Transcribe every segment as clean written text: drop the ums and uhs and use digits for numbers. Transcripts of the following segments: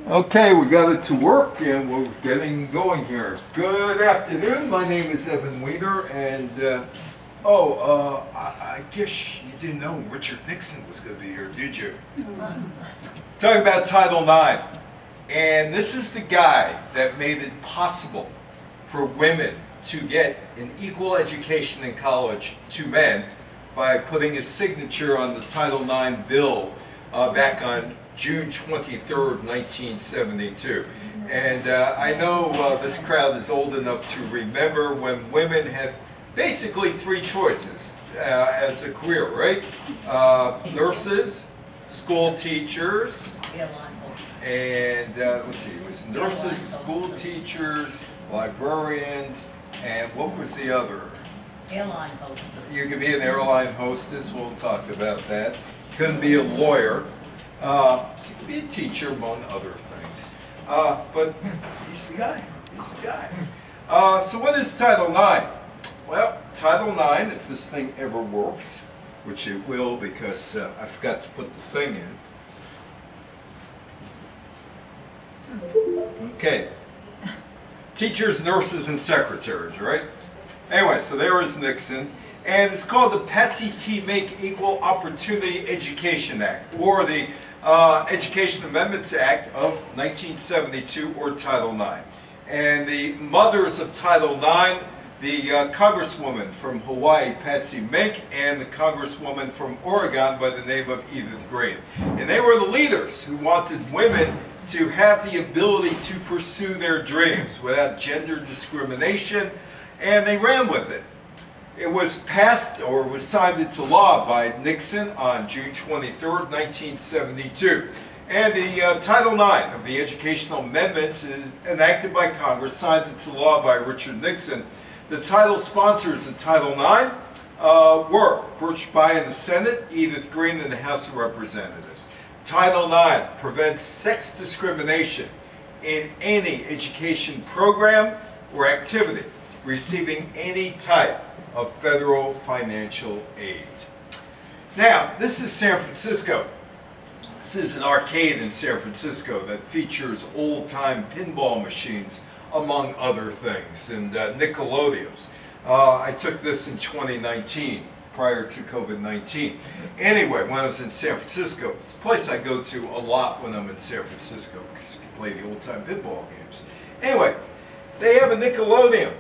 Okay, we got it to work and we're getting going here. Good afternoon, my name is Evan Weiner and I guess you didn't know Richard Nixon was going to be here, did you? Talking about Title IX. And this is the guy that made it possible for women to get an equal education in college to men by putting his signature on the Title IX bill back on June 23rd, 1972. And I know this crowd is old enough to remember when women had basically three choices as a career, right? Nurses, school teachers, and let's see, it was nurses, school teachers, librarians, and what was the other? Airline hostess. You could be an airline hostess, we'll talk about that. Couldn't be a lawyer. So you could be a teacher, among other things. But he's the guy. He's the guy. So what is Title IX? Well, Title IX, if this thing ever works, which it will because I forgot to put the thing in. Okay. Teachers, nurses, and secretaries, right? Anyway, so there is Nixon. And it's called the Patsy T. Mink Equal Opportunity Education Act, or the Education Amendments Act of 1972, or Title IX. And the mothers of Title IX, the Congresswoman from Hawaii, Patsy Mink, and the Congresswoman from Oregon by the name of Edith Green. And they were the leaders who wanted women to have the ability to pursue their dreams without gender discrimination, and they ran with it. It was passed, or was signed into law by Nixon on June 23rd, 1972. And the Title IX of the Educational Amendments is enacted by Congress, signed into law by Richard Nixon. The title sponsors of Title IX were Birch Bayh in the Senate, Edith Green in the House of Representatives. Title IX prevents sex discrimination in any education program or activity receiving any type of federal financial aid. Now, this is San Francisco. This is an arcade in San Francisco that features old-time pinball machines, among other things, and Nickelodeons. I took this in 2019, prior to COVID-19. Anyway, when I was in San Francisco, it's a place I go to a lot when I'm in San Francisco, because you can play the old-time pinball games. Anyway, they have a Nickelodeon.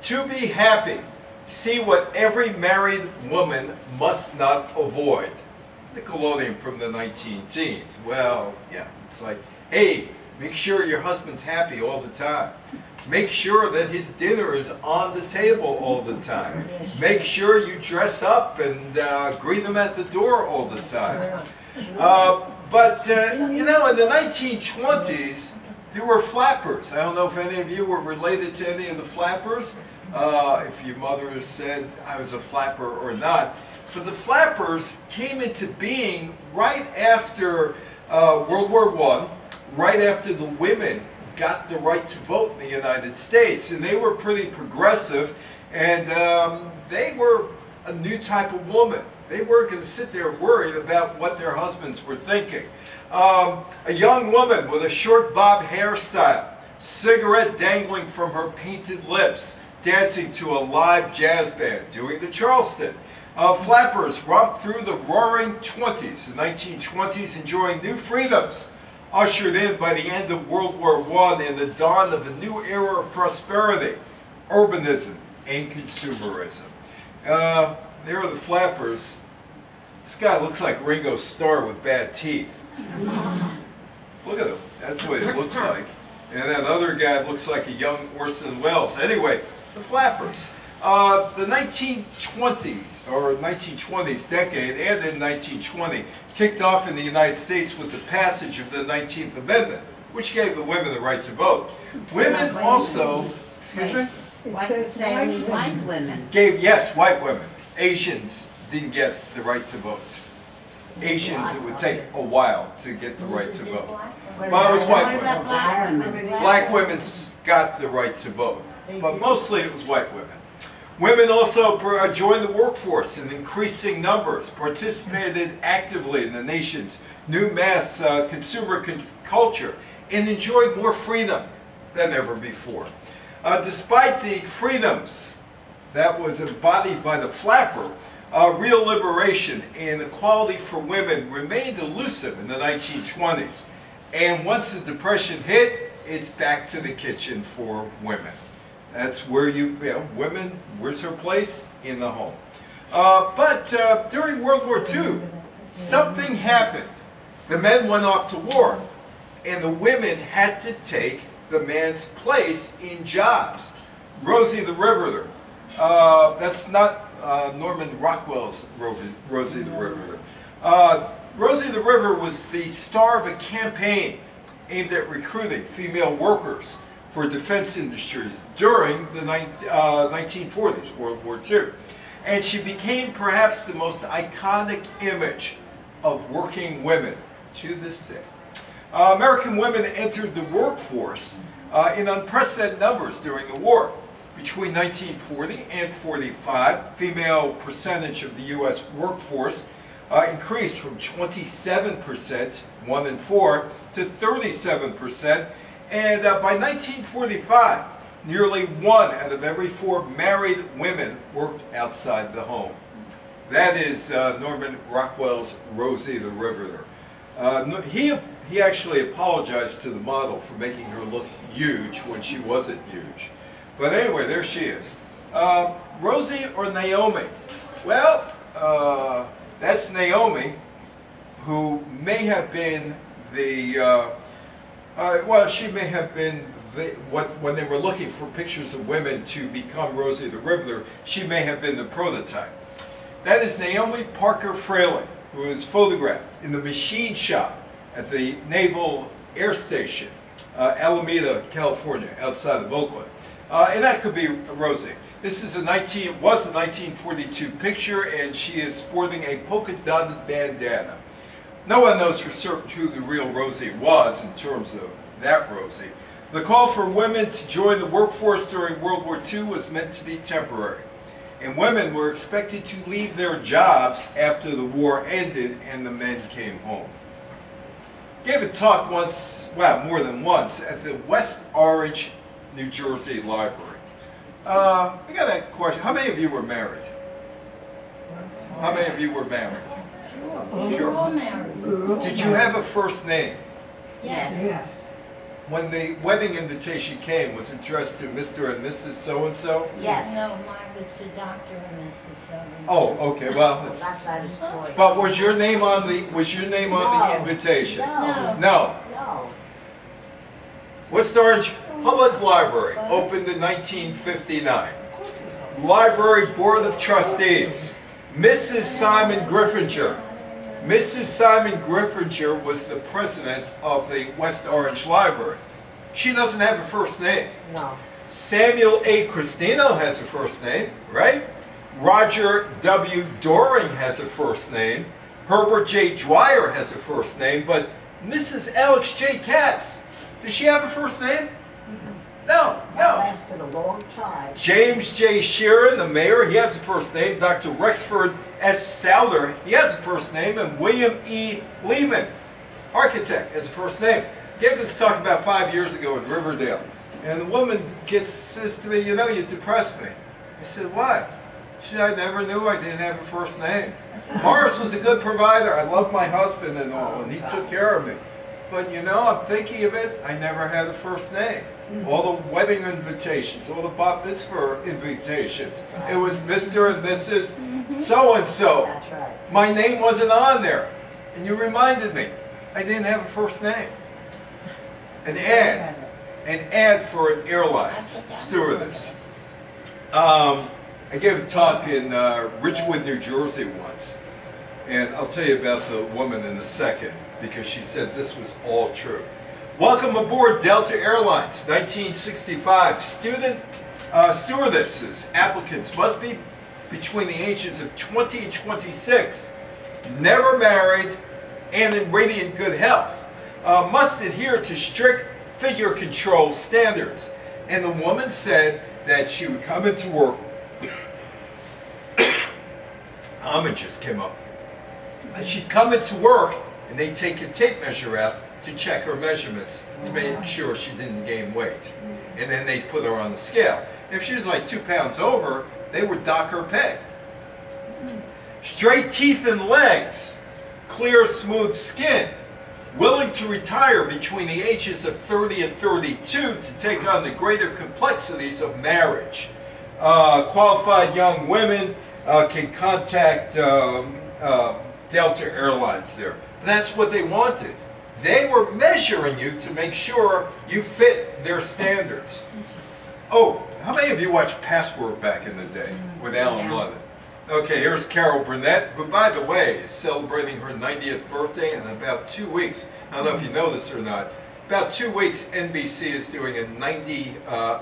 To be happy. See what every married woman must not avoid. Nickelodeon from the 19-teens. Well, yeah, it's like, hey, make sure your husband's happy all the time. Make sure that his dinner is on the table all the time. Make sure you dress up and greet him at the door all the time. But you know, in the 1920s, there were flappers. I don't know if any of you were related to any of the flappers. If your mother said I was a flapper or not. But the flappers came into being right after World War I, right after the women got the right to vote in the United States. And they were pretty progressive, and they were a new type of woman. They weren't going to sit there worried about what their husbands were thinking. A young woman with a short bob hairstyle, cigarette dangling from her painted lips, dancing to a live jazz band, doing the Charleston. Flappers romped through the roaring 20s, the 1920s, enjoying new freedoms, ushered in by the end of World War I and the dawn of a new era of prosperity, urbanism and consumerism. There are the flappers. This guy looks like Ringo Starr with bad teeth. Look at him. That's what it looks like. And that other guy looks like a young Orson Welles. Anyway, the flappers. The 1920s, or 1920s decade, and in 1920, kicked off in the United States with the passage of the 19th Amendment, which gave the women the right to vote. Women also, excuse me? White women. Yes, white women. Asians didn't get the right to vote. Asians, it would take a while to get the right to vote. Well, it was white women. Black women got the right to vote, but mostly it was white women. Women also joined the workforce in increasing numbers, participated actively in the nation's new mass consumer culture, and enjoyed more freedom than ever before. Despite the freedoms that was embodied by the flapper, real liberation and equality for women remained elusive in the 1920s. And once the Depression hit, it's back to the kitchen for women. That's where women, where's her place? In the home. But during World War II, something happened. The men went off to war, and the women had to take the man's place in jobs. Rosie the Riveter. That's not Norman Rockwell's Rosie the Riveter. Rosie the Riveter was the star of a campaign aimed at recruiting female workers for defense industries during the 1940s, World War II. And she became perhaps the most iconic image of working women to this day. American women entered the workforce in unprecedented numbers during the war. Between 1940 and 45, female percentage of the U.S. workforce increased from 27%, 1 in 4, to 37%. And by 1945, nearly 1 out of every 4 married women worked outside the home. That is Norman Rockwell's Rosie the Riveter. He actually apologized to the model for making her look huge when she wasn't huge. But anyway, there she is. Rosie or Naomi? Well, that's Naomi, who may have been the, she may have been, when they were looking for pictures of women to become Rosie the Riveter, she may have been the prototype. That is Naomi Parker Fraley, who is photographed in the machine shop at the Naval Air Station, Alameda, California, outside of Oakland. And that could be Rosie. This is was a 1942 picture, and she is sporting a polka-dotted bandana. No one knows for certain who the real Rosie was in terms of that Rosie. The call for women to join the workforce during World War II was meant to be temporary. And women were expected to leave their jobs after the war ended and the men came home. Gave a talk once, well, more than once, at the West Orange, New Jersey Library. I got a question. How many of you were married? How many of you were married? Sure. We were all married. Did you have a first name? Yes. When the wedding invitation came, was it addressed to Mr. and Mrs. So-and-so? Yes. No, mine was to Dr. and Mrs. So-and-so. Oh, okay. Well, it's, That's not his boy. but was your name on the the invitation? No. No. No. West Orange Public Library opened in 1959. Library Board of Trustees, Mrs. Simon Griffinger. Mrs. Simon Griffinger was the president of the West Orange Library. She doesn't have a first name. No. Samuel A. Cristino has a first name, right? Roger W. Doring has a first name. Herbert J. Dwyer has a first name, but Mrs. Alex J. Katz, does she have a first name? No, That no. lasted a long time. James J. Sheeran, the mayor, he has a first name. Dr. Rexford S. Souder, he has a first name. And William E. Lehman, architect, has a first name. Gave this talk about 5 years ago in Riverdale. And the woman says to me, you know, you depressed me. I said, why? She said, I never knew I didn't have a first name. Morris was a good provider. I loved my husband and all, and he took care of me. But you know, I'm thinking of it, I never had a first name. All the wedding invitations, all the bat mitzvah invitations, it was Mr. and Mrs. So-and-so. That's right. My name wasn't on there. And you reminded me, I didn't have a first name. An ad for an airline stewardess. I gave a talk in Ridgewood, New Jersey once. And I'll tell you about the woman in a second, because she said this was all true. Welcome aboard Delta Airlines, 1965. Stewardesses, applicants must be between the ages of 20 and 26, never married, and in radiant good health. Must adhere to strict figure control standards. And the woman said that she would come into work Almond just came up. And she'd come into work, and they'd take a tape measure out to check her measurements to make sure she didn't gain weight. And then they'd put her on the scale. If she was like 2 pounds over, they would dock her pay. Straight teeth and legs, clear, smooth skin, willing to retire between the ages of 30 and 32 to take on the greater complexities of marriage. Qualified young women can contact Delta Airlines there. That's what they wanted. They were measuring you to make sure you fit their standards. Oh, how many of you watched Password back in the day with Alan London? Okay, here's Carol Burnett, who, by the way, is celebrating her 90th birthday in about 2 weeks. I don't know if you know this or not. About 2 weeks, NBC is doing a 90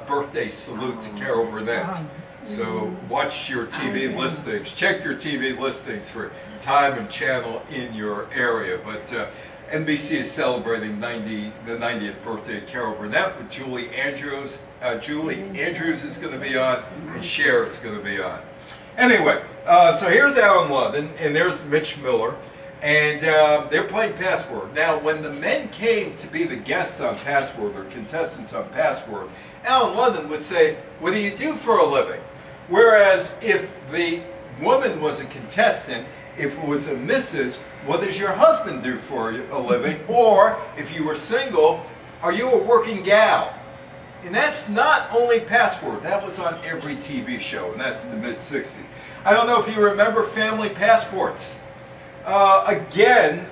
birthday salute to Carol Burnett. So watch your TV listings, check your TV listings for time and channel in your area. But NBC is celebrating the 90th birthday of Carol Burnett with Julie Andrews. Julie Andrews is going to be on, and Cher is going to be on. Anyway, so here's Alan London, and there's Mitch Miller, and they're playing Password. Now, when the men came to be the guests on Password, or contestants on Password, Alan London would say, "What do you do for a living?" Whereas if the woman was a contestant, if it was a Mrs., "What does your husband do for a living?" Or if you were single, "Are you a working gal?" And that's not only Password, that was on every TV show, and that's the mid-60s. I don't know if you remember Family Passports. Again,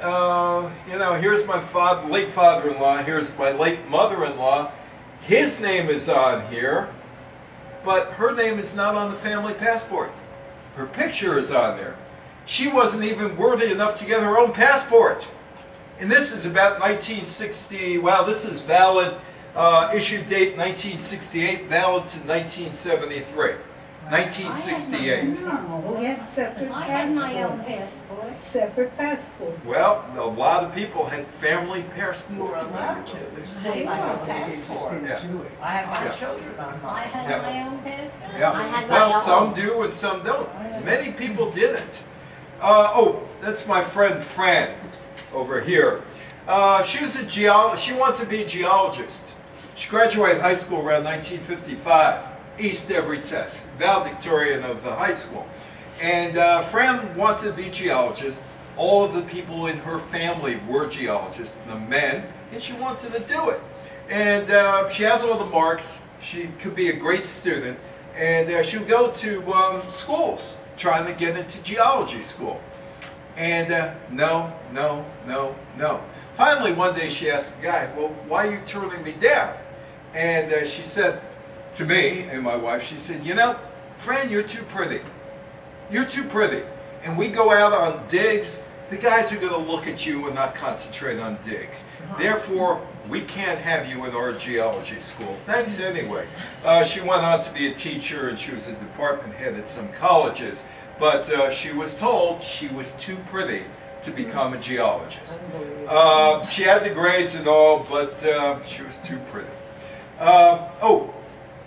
you know, here's my late father-in-law, here's my late mother-in-law. His name is on here, but her name is not on the family passport. Her picture is on there. She wasn't even worthy enough to get her own passport. And this is about 1960, wow, this is valid, issue date 1968, valid to 1973. 1968. We had separate I had my own passports. passport. Separate passports. Well, a lot of people had family passports. Say my passport. Yeah. I have my children on I mine. had Yeah. my own passport. I Yeah. had my Well, own. some do and some don't. Many people didn't. Oh, that's my friend Fran over here. She was a she wanted to be a geologist. She graduated high school around 1955. Aced every test. Valedictorian of the high school. And Fran wanted to be a geologist. All of the people in her family were geologists, the men, and she wanted to do it. And she has all the marks. She could be a great student. And she would go to schools trying to get into geology school. And no, no, no, no. Finally, one day she asked the guy, "Well, why are you turning me down?" And she said to me and my wife, she said, "You know, Fran, you're too pretty. You're too pretty. And we go out on digs, the guys are going to look at you and not concentrate on digs. Therefore, we can't have you in our geology school. Thanks anyway." She went on to be a teacher, and she was a department head at some colleges. But she was told she was too pretty to become a geologist. She had the grades and all, but she was too pretty. Oh,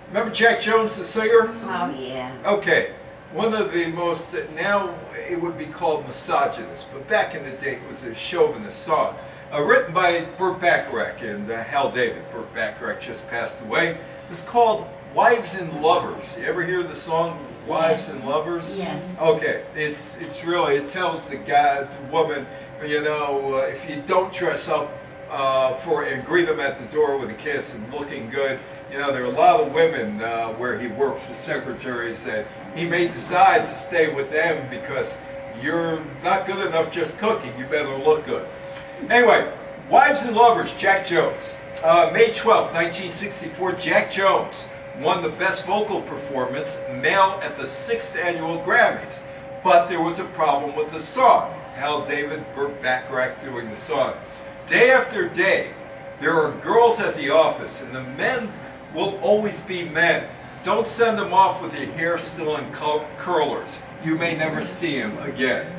remember Jack Jones, the singer? Oh, yeah. Okay, one of the most, now it would be called misogynist, but back in the day it was a chauvinist song. Written by Burt Bacharach and Hal David. Burt Bacharach just passed away. It was called Wives and Lovers. You ever hear the song Wives and Lovers? Yes. Okay, it's really, it tells the guy, the woman, you know, if you don't dress up and greet them at the door with a kiss and looking good, you know, there are a lot of women where he works as secretaries that he may decide to stay with them because you're not good enough just cooking, you better look good. Anyway, Wives and Lovers, Jack Jones. May 12th, 1964, Jack Jones won the Best Vocal Performance, male, at the 6th Annual Grammys. But there was a problem with the song. Hal David, Burt Bacharach doing the song. Day after day, there are girls at the office, and the men will always be men. Don't send them off with your hair still in curlers. You may never see him again.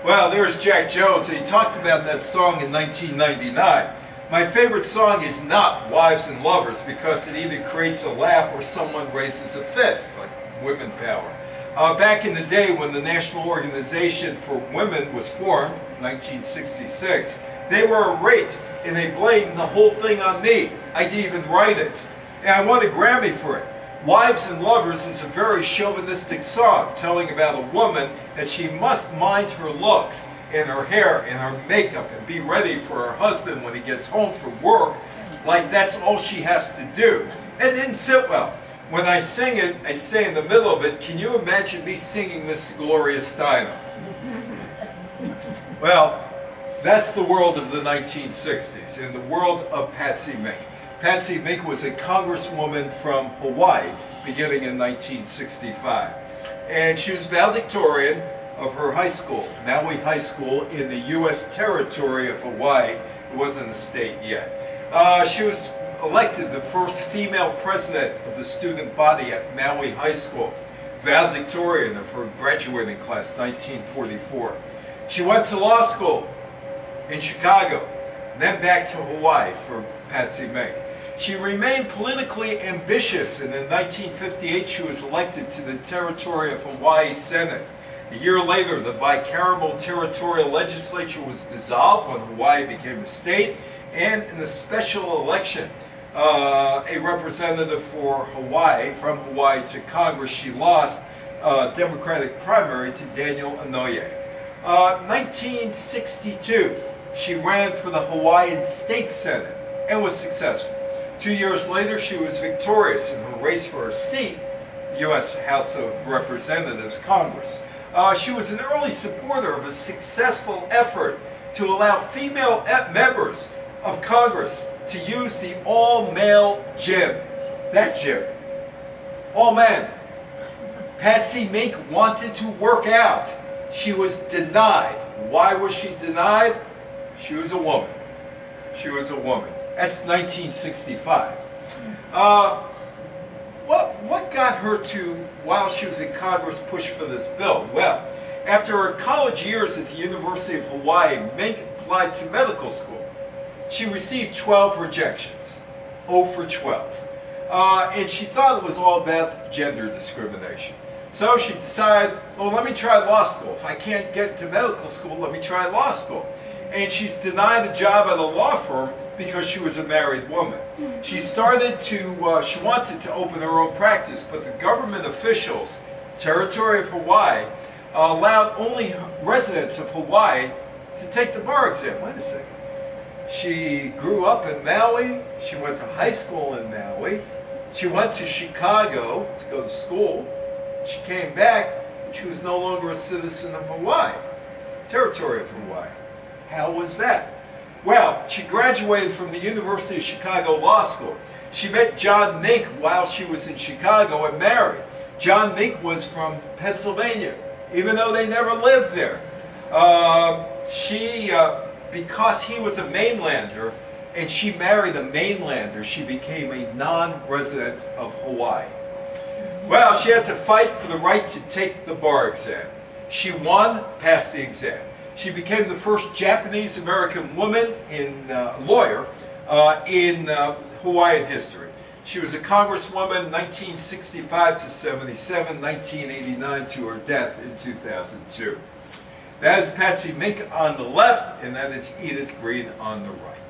Well, there's Jack Jones, and he talked about that song in 1999. My favorite song is not Wives and Lovers because it either creates a laugh or someone raises a fist, like women power. Back in the day when the National Organization for Women was formed, 1966, they were irate and they blamed the whole thing on me. I didn't even write it. And I won a Grammy for it. Wives and Lovers is a very chauvinistic song telling about a woman that she must mind her looks and her hair and her makeup and be ready for her husband when he gets home from work, like that's all she has to do. It didn't sit well. When I sing it, I say in the middle of it, can you imagine me singing this to Gloria Steinem? Well, that's the world of the 1960s and the world of Patsy Mink. Patsy Mink was a congresswoman from Hawaii beginning in 1965. And she was valedictorian of her high school, Maui High School, in the U.S. territory of Hawaii. It wasn't a state yet. She was elected the first female president of the student body at Maui High School, valedictorian of her graduating class, 1944. She went to law school in Chicago, then back to Hawaii for Patsy Mink. She remained politically ambitious, and in 1958 she was elected to the territory of Hawaii Senate. A year later, the bicameral territorial legislature was dissolved when Hawaii became a state, and in a special election, a representative for Hawaii, from Hawaii to Congress, she lost a Democratic primary to Daniel Inouye. 1962, she ran for the Hawaiian State Senate and was successful. 2 years later, she was victorious in her race for her seat, U.S. House of Representatives, Congress. She was an early supporter of a successful effort to allow female members of Congress to use the all-male gym. That gym. All men. Patsy Mink wanted to work out. She was denied. Why was she denied? She was a woman. She was a woman. That's 1965. What got her to, while she was in Congress, push for this bill? Well, after her college years at the University of Hawaii, Mink applied to medical school. She received 12 rejections, 0 for 12. And she thought it was all about gender discrimination. So she decided, well, let me try law school. If I can't get to medical school, let me try law school. And she's denied a job at a law firm because she was a married woman. She started to, she wanted to open her own practice, but the government officials, territory of Hawaii, allowed only residents of Hawaii to take the bar exam. Wait a second. She grew up in Maui. She went to high school in Maui. She went to Chicago to go to school. She came back, and she was no longer a citizen of Hawaii, territory of Hawaii. How was that? Well, she graduated from the University of Chicago Law School. She met John Mink while she was in Chicago and married. John Mink was from Pennsylvania, even though they never lived there. Because he was a mainlander and she married a mainlander, she became a non-resident of Hawaii. Well, she had to fight for the right to take the bar exam. She won, passed the exam. She became the first Japanese-American woman lawyer in Hawaiian history. She was a congresswoman 1965 to 77, 1989 to her death in 2002. That is Patsy Mink on the left, and that is Edith Green on the right.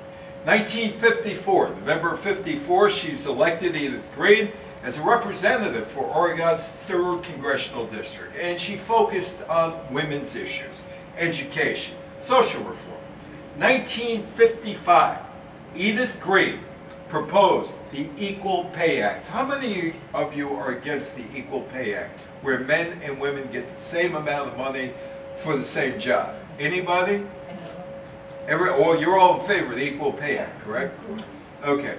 1954, November 54, she's elected, Edith Green, as a representative for Oregon's 3rd Congressional District, and she focused on women's issues, education, social reform. 1955, Edith Green proposed the Equal Pay Act. How many of you are against the Equal Pay Act, where men and women get the same amount of money for the same job? Anybody? You're all in favor of the Equal Pay Act, correct? Okay.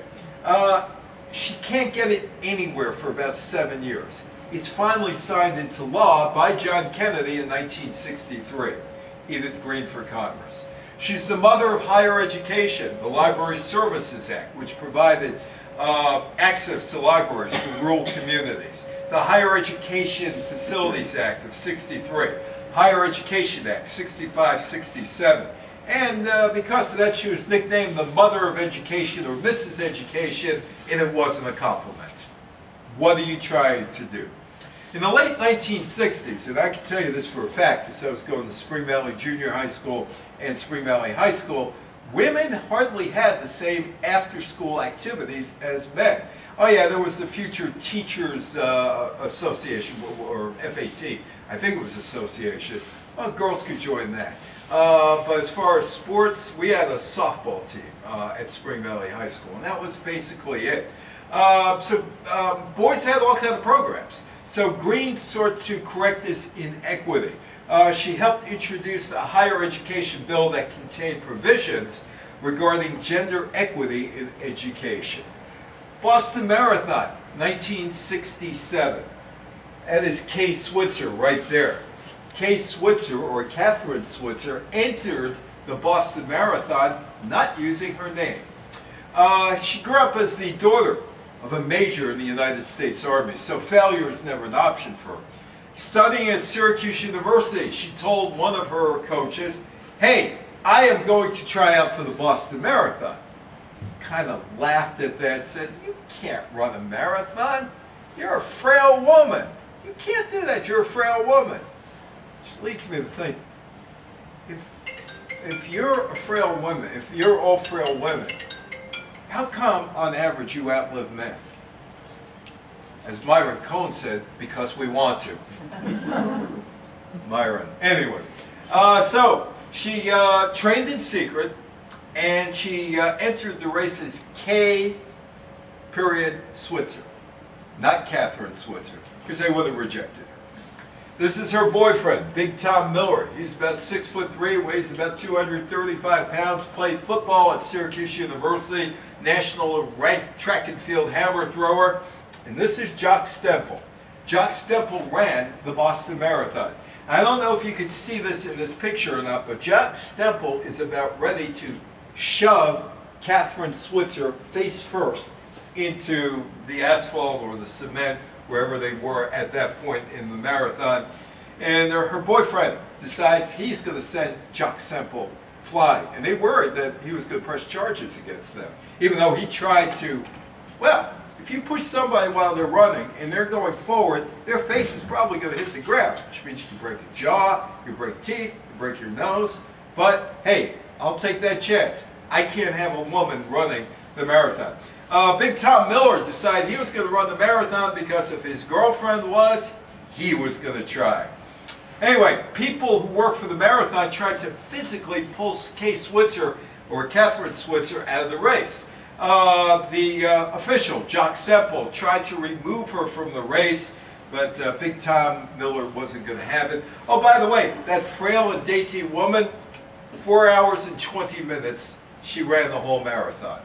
She can't get it anywhere for about 7 years. It's finally signed into law by John Kennedy in 1963. Edith Green for Congress. She's the mother of higher education, the Library Services Act, which provided access to libraries for rural communities. The Higher Education Facilities Act of 63. Higher Education Act, 65-67. And because of that, she was nicknamed the Mother of Education, or Mrs. Education, and it wasn't a compliment. What are you trying to do? In the late 1960s, and I can tell you this for a fact because I was going to Spring Valley Junior High School and Spring Valley High School, women hardly had the same after-school activities as men. Oh yeah, there was the Future Teachers Association, or FAT, I think it was association. Well, girls could join that. But as far as sports, we had a softball team at Spring Valley High School, and that was basically it. Boys had all kinds of programs. So Green sought to correct this inequity. She helped introduce a higher education bill that contained provisions regarding gender equity in education. Boston Marathon, 1967. That is Kay Switzer right there. Kay Switzer, or Catherine Switzer, entered the Boston Marathon not using her name. She grew up as the daughter of a major in the United States Army, so failure is never an option for her. Studying at Syracuse University, she told one of her coaches, "Hey, I am going to try out for the Boston Marathon." Kind of laughed at that and said, "You can't run a marathon. You're a frail woman. You can't do that. You're a frail woman." Which leads me to think, if you're a frail woman, if you're all frail women, how come on average you outlive men? As Myron Cohen said, because we want to. Myron. Anyway, so she trained in secret, and she entered the race as Kay Switzer, not Catherine Switzer, because they would have rejected her. This is her boyfriend, Big Tom Miller. He's about 6'3", weighs about 235 pounds, played football at Syracuse University, national ranked track and field hammer thrower. And this is Jock Stemple. Jock Stemple ran the Boston Marathon. I don't know if you can see this in this picture or not, but Jock Stemple is about ready to shove Catherine Switzer face first into the asphalt or the cement, wherever they were at that point in the marathon. And her boyfriend decides he's going to send Jock Stemple flying. And they worried that he was going to press charges against them, even though he tried to, well, if you push somebody while they're running and they're going forward, their face is probably going to hit the ground, which means you can break your jaw, you break teeth, you break your nose. But hey, I'll take that chance. I can't have a woman running the marathon. Big Tom Miller decided he was going to run the marathon because if his girlfriend was, he was going to try. Anyway, people who work for the marathon tried to physically pull Kay Switzer, or Catherine Switzer, out of the race. The official, Jock Stemple, tried to remove her from the race, but Big Tom Miller wasn't going to have it. Oh, by the way, that frail and dainty woman, 4 hours and 20 minutes, she ran the whole marathon.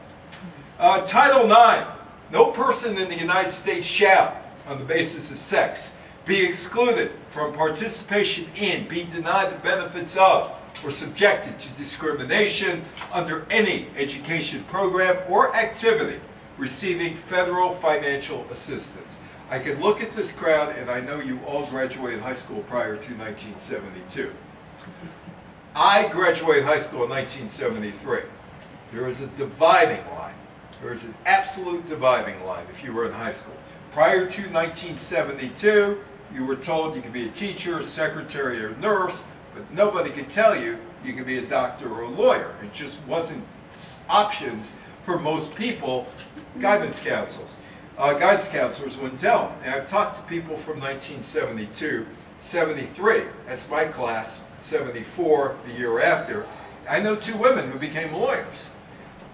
Title IX, no person in the United States shall, on the basis of sex, be excluded from participation in, be denied the benefits of, or subjected to discrimination under any education program or activity receiving federal financial assistance. I can look at this crowd and I know you all graduated high school prior to 1972. I graduated high school in 1973. There is a dividing line. There is an absolute dividing line if you were in high school. Prior to 1972, you were told you could be a teacher, secretary, or nurse, but nobody could tell you you could be a doctor or a lawyer. It just wasn't options for most people. Guidance counselors wouldn't tell them. And I've talked to people from 1972, 73, that's my class, 74, the year after. I know 2 women who became lawyers.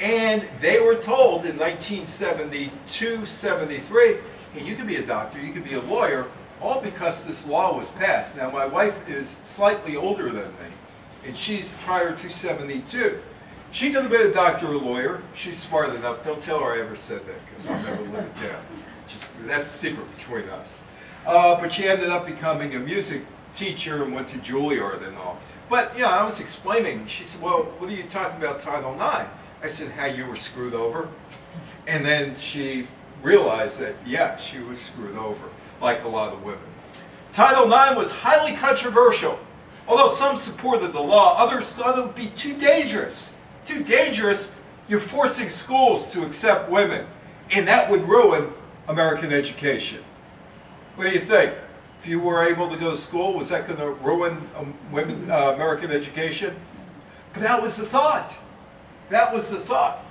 And they were told in 1972, 73, hey, you could be a doctor, you could be a lawyer, all because this law was passed. Now, my wife is slightly older than me, and she's prior to 72. She could have been a doctor or a lawyer. She's smart enough. Don't tell her I ever said that, because I'll never live it down. That's a secret between us. But she ended up becoming a music teacher and went to Juilliard and all. But, yeah, I was explaining. She said, well, what are you talking about Title IX? I said, how you were screwed over. And then she realized that, yeah, she was screwed over, like a lot of women. Title IX was highly controversial. Although some supported the law, others thought it would be too dangerous. Too dangerous, you're forcing schools to accept women, and that would ruin American education. What do you think? If you were able to go to school, was that going to ruin American education? But that was the thought. That was the thought.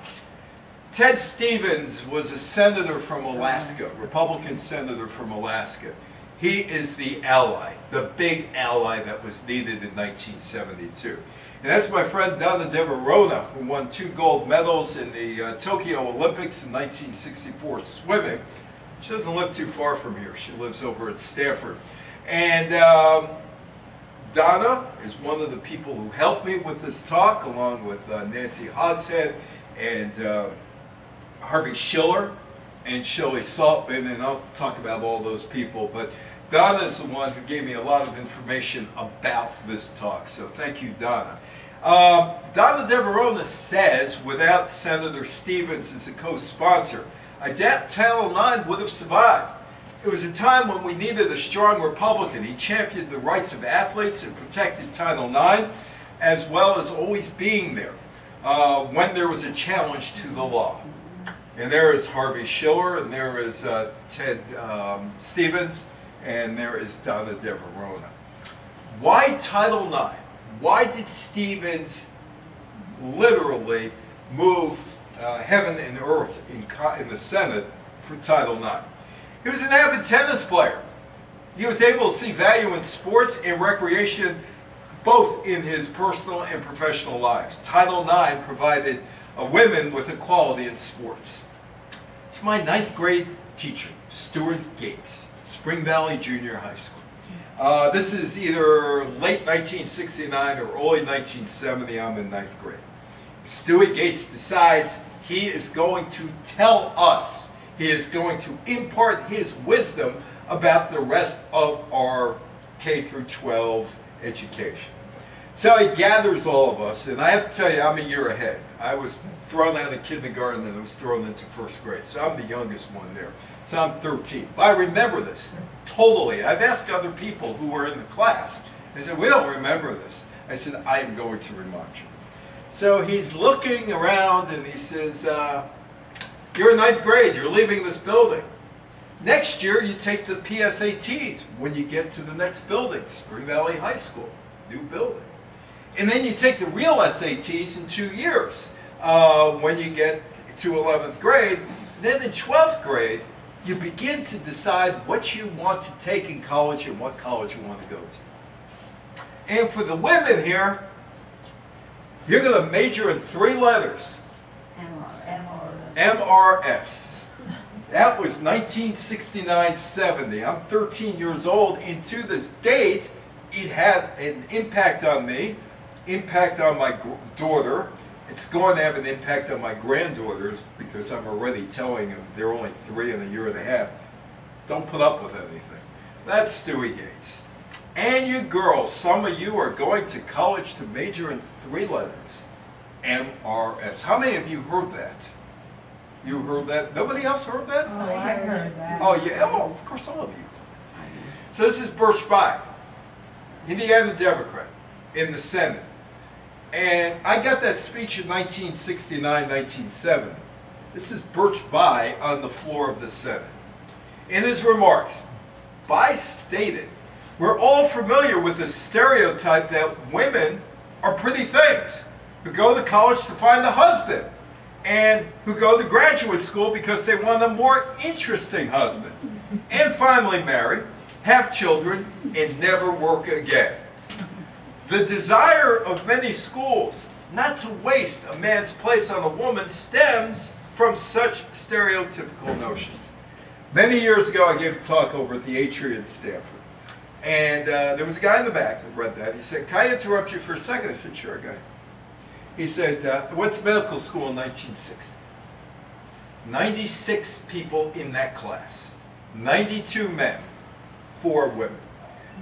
Ted Stevens was a senator from Alaska, Republican senator from Alaska. He is the ally, the big ally that was needed in 1972. And that's my friend Donna DeVerona, who won 2 gold medals in the Tokyo Olympics in 1964 swimming. She doesn't live too far from here. She lives over at Stanford. And Donna is one of the people who helped me with this talk, along with Nancy Hogshead and Harvey Schiller and Shelley Saltman, and I'll talk about all those people. But Donna is the one who gave me a lot of information about this talk, so thank you, Donna. Donna DeVerona says, without Senator Stevens as a co-sponsor, I doubt Title IX would have survived. It was a time when we needed a strong Republican. He championed the rights of athletes and protected Title IX, as well as always being there when there was a challenge to the law. And there is Harvey Schiller, and there is Ted Stevens, and there is Donna DeVerona. Why Title IX? Why did Stevens literally move heaven and earth in the Senate for Title IX? He was an avid tennis player. He was able to see value in sports and recreation, both in his personal and professional lives. Title IX provided women with equality in sports. It's my 9th grade teacher, Stuart Gates, Spring Valley Junior High School. This is either late 1969 or early 1970. I'm in 9th grade. Stuart Gates decides he is going to tell us, he is going to impart his wisdom about the rest of our K through 12 education. So he gathers all of us, and I have to tell you, I'm a year ahead. I was thrown out of kindergarten and I was thrown into 1st grade, so I'm the youngest one there. So I'm 13. But I remember this totally. I've asked other people who were in the class. They said, we don't remember this. I said, I am going to remind you. So he's looking around and he says, you're in 9th grade, you're leaving this building. Next year you take the PSATs when you get to the next building, Spring Valley High School, new building. And then you take the real SATs in 2 years when you get to 11th grade. Then in 12th grade, you begin to decide what you want to take in college and what college you want to go to. And for the women here, you're going to major in 3 letters. MRS. That was 1969-70. I'm 13 years old, and to this date, it had an impact on me, impact on my daughter. It's going to have an impact on my granddaughters, because I'm already telling them, they're only 3 and a year and a half, don't put up with anything. That's Stewie Gates. And you girls, some of you are going to college to major in 3 letters. MRS. How many of you heard that? You heard that? Nobody else heard that? Oh, I heard that. Oh, yeah. Oh, of course, all of you. So this is Birch Bayh, Indiana Democrat, in the Senate. And I got that speech in 1969, 1970. This is Birch Bayh on the floor of the Senate. In his remarks, Bayh stated, we're all familiar with the stereotype that women are pretty things who go to college to find a husband and who go to graduate school because they want a more interesting husband, and finally marry, have children, and never work again. The desire of many schools not to waste a man's place on a woman stems from such stereotypical notions. Many years ago, I gave a talk over at the Atrium at Stanford, and there was a guy in the back that read that. He said, can I interrupt you for a second? I said, sure, go ahead. He said, I went to medical school in 1960. 96 people in that class. 92 men, 4 women.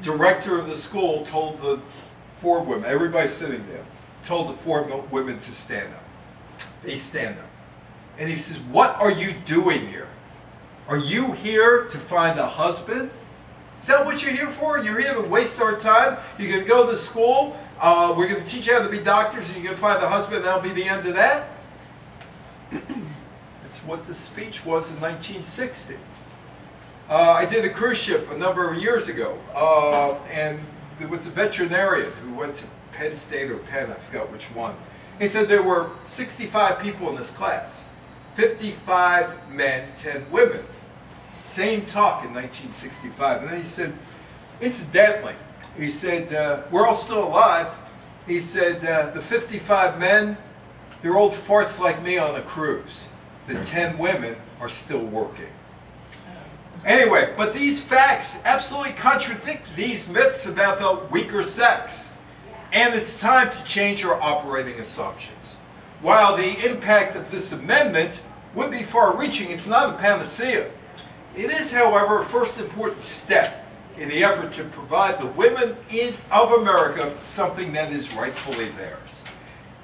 Director of the school told the 4 women, everybody sitting there, told the 4 women to stand up. They stand up. And he says, what are you doing here? Are you here to find a husband? Is that what you're here for? You're here to waste our time? You're going to go to school? We're going to teach you how to be doctors, and you're going to find a husband, and that'll be the end of that? That's what the speech was in 1960. I did a cruise ship a number of years ago, and there was a veterinarian who went to Penn State or Penn, I forgot which one. He said there were 65 people in this class, 55 men, 10 women. Same talk in 1965. And then he said, incidentally, he said, we're all still alive. He said, the 55 men, they're old farts like me on a cruise. The 10 women are still working. Anyway, but these facts absolutely contradict these myths about the weaker sex. And it's time to change our operating assumptions. While the impact of this amendment would be far-reaching, it's not a panacea. It is, however, a first important step in the effort to provide the women of America something that is rightfully theirs.